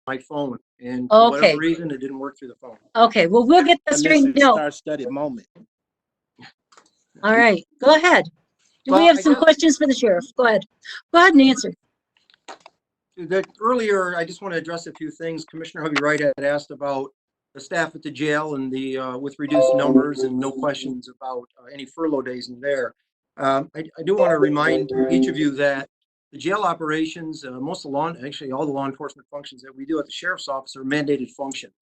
my phone, and for Okay. whatever reason, it didn't work through the phone. Okay, well, we'll get that straightened out. Star-studded moment. All right, go ahead. Do we Well, have I some guess- questions for the sheriff? Go ahead. Go ahead and answer. Earlier, I just want to address a few things. Commissioner Hubby Wright had asked about the staff at the jail and the with reduced numbers, and no questions about any furlough days in there. I do want to remind each of you that the jail operations, most of actually all the law enforcement functions that we do at the sheriff's office are mandated functions.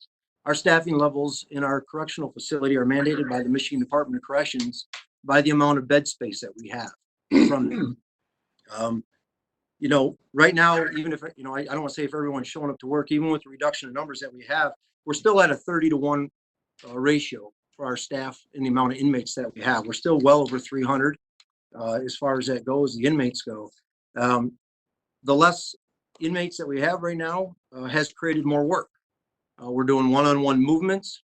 Our staffing levels in our correctional facility are mandated by the Michigan Department of Corrections by the amount of bed space that we have from them. You know, right now, even if, you know, I don't want to say if everyone's showing up to work, even with the reduction of numbers that we have, we're still at a 30-to-1 ratio for our staff and the amount of inmates that we have. We're still well over 300 as far as that goes, the inmates go. The less inmates that we have right now has created more work. We're doing one-on-one movements.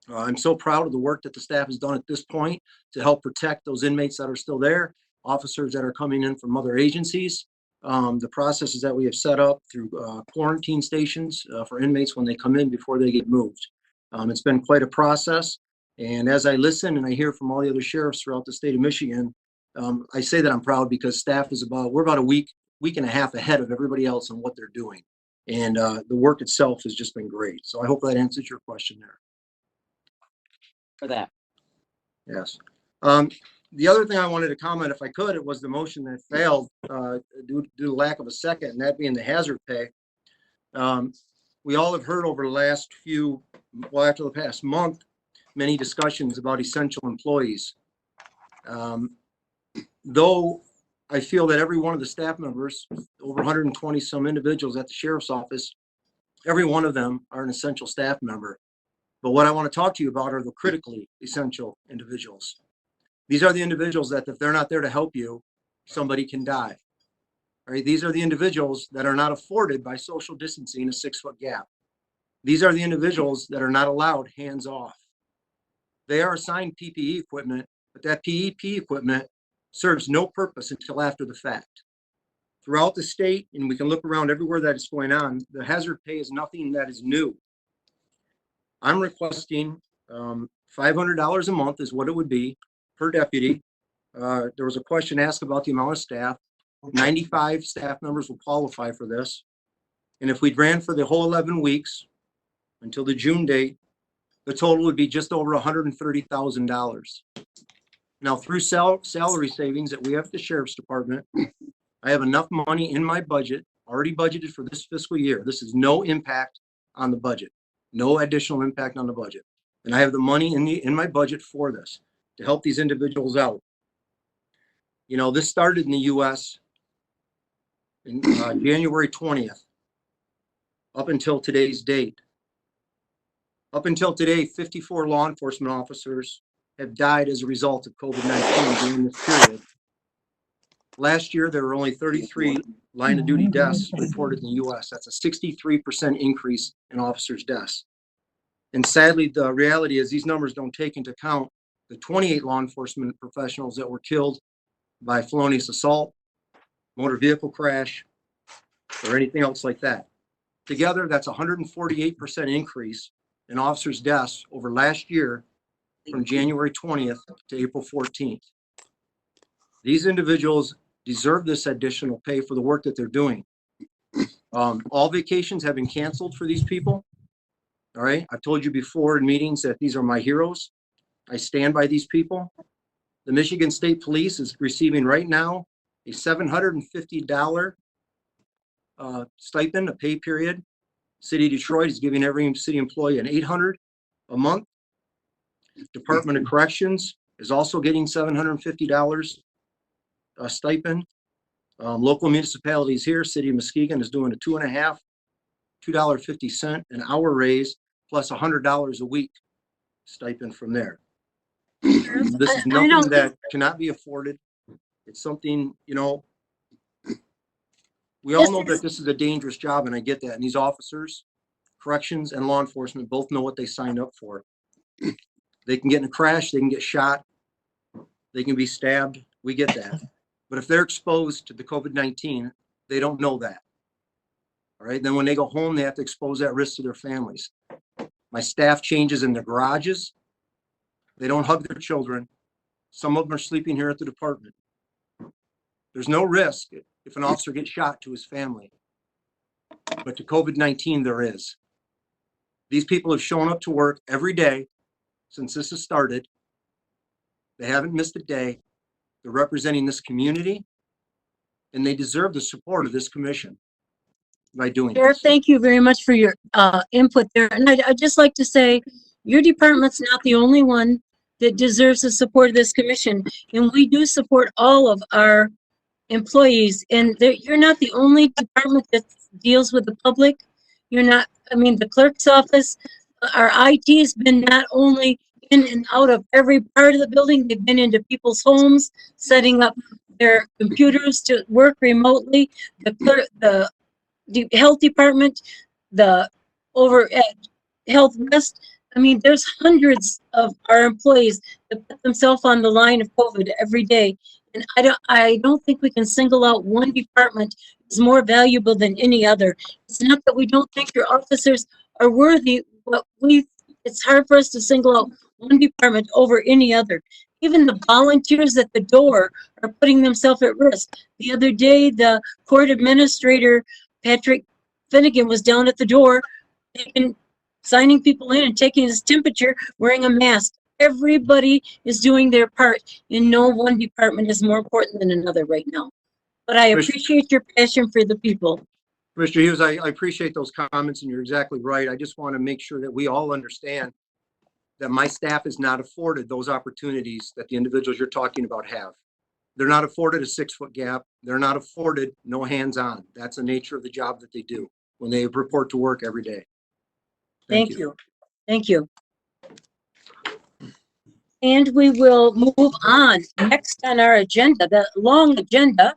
I'm so proud of the work that the staff has done at this point to help protect those inmates that are still there, officers that are coming in from other agencies. The processes that we have set up through quarantine stations for inmates when they come in before they get moved. It's been quite a process. And as I listen and I hear from all the other sheriffs throughout the state of Michigan, I say that I'm proud because staff is we're about a week and a half ahead of everybody else on what they're doing. And the work itself has just been great. So I hope that answers your question there. For that. Yes. The other thing I wanted to comment, if I could, it was the motion that failed due to lack of a second, and that being the hazard pay. We all have heard over the last after the past month, many discussions about essential employees. Though I feel that every one of the staff members, over 120 some individuals at the sheriff's office, every one of them are an essential staff member. But what I want to talk to you about are the critically essential individuals. These are the individuals that if they're not there to help you, somebody can die. All right, these are the individuals that are not afforded by social distancing a 6-foot gap. These are the individuals that are not allowed hands off. They are assigned PPE equipment, but that PPE equipment serves no purpose until after the fact. Throughout the state, and we can look around everywhere that is going on, the hazard pay is nothing that is new. I'm requesting $500 a month is what it would be per deputy. There was a question asked about the amount of staff. 95 staff members will qualify for this. And if we ran for the whole 11 weeks until the June date, the total would be just over $130,000. Now, through salary savings that we have at the Sheriff's Department, I have enough money in my budget, already budgeted for this fiscal year. This is no impact on the budget, no additional impact on the budget. And I have the money in my budget for this to help these individuals out. You know, this started in the U.S. in January 20th, up until today's date. Up until today, 54 law enforcement officers have died as a result of COVID-19 during this period. Last year, there were only 33 line of duty deaths reported in the U.S. That's a 63% increase in officers' deaths. And sadly, the reality is these numbers don't take into account the 28 law enforcement professionals that were killed by felonious assault, motor vehicle crash, or anything else like that. Together, that's a 148% increase in officers' deaths over last year from January 20th to April 14th. These individuals deserve this additional pay for the work that they're doing. All vacations have been canceled for these people. All right. I've told you before in meetings that these are my heroes. I stand by these people. The Michigan State Police is receiving right now a $750 stipend, a pay period. City of Detroit is giving every city employee an $800 a month. Department of Corrections is also getting $750 a stipend. Local municipalities here, City of Muskegon is doing a $2.50 an hour raise plus $100 a week stipend from there. This is nothing that cannot be afforded. It's something, you know, we all know that this is a dangerous job, and I get that. And these officers, corrections and law enforcement both know what they signed up for. They can get in a crash, they can get shot, they can be stabbed. We get that. But if they're exposed to the COVID-19, they don't know that. All right. Then when they go home, they have to expose that risk to their families. My staff changes in their garages. They don't hug their children. Some of them are sleeping here at the department. There's no risk if an officer gets shot to his family. But to COVID-19, there is. These people have shown up to work every day since this has started. They haven't missed a day. They're representing this community, and they deserve the support of this commission by doing Sheriff, this. thank you very much for your input there. And I'd just like to say, your department's not the only one that deserves the support of this commission. And we do support all of our employees. And you're not the only department that deals with the public. You're not, I mean, the clerk's office, our IT has been not only in and out of every part of the building, they've been into people's homes, setting up their computers to work remotely. The clerk, the health department, the over at Health West. I mean, there's hundreds of our employees that put themselves on the line of COVID every day. And I don't think we can single out one department as more valuable than any other. It's not that we don't think your officers are worthy, but it's hard for us to single out one department over any other. Even the volunteers at the door are putting themselves at risk. The other day, the court administrator, Patrick Finnegan, was down at the door and signing people in and taking his temperature, wearing a mask. Everybody is doing their part, and no one department is more important than another right now. But I appreciate your passion for the people. Mr. Hughes, I appreciate those comments, and you're exactly right. I just want to make sure that we all understand that my staff is not afforded those opportunities that the individuals you're talking about have. They're not afforded a 6-foot gap. They're not afforded no hands-on. That's the nature of the job that they do when they report to work every day. Thank you. Thank you. And we will move on. Next on our agenda, the long agenda,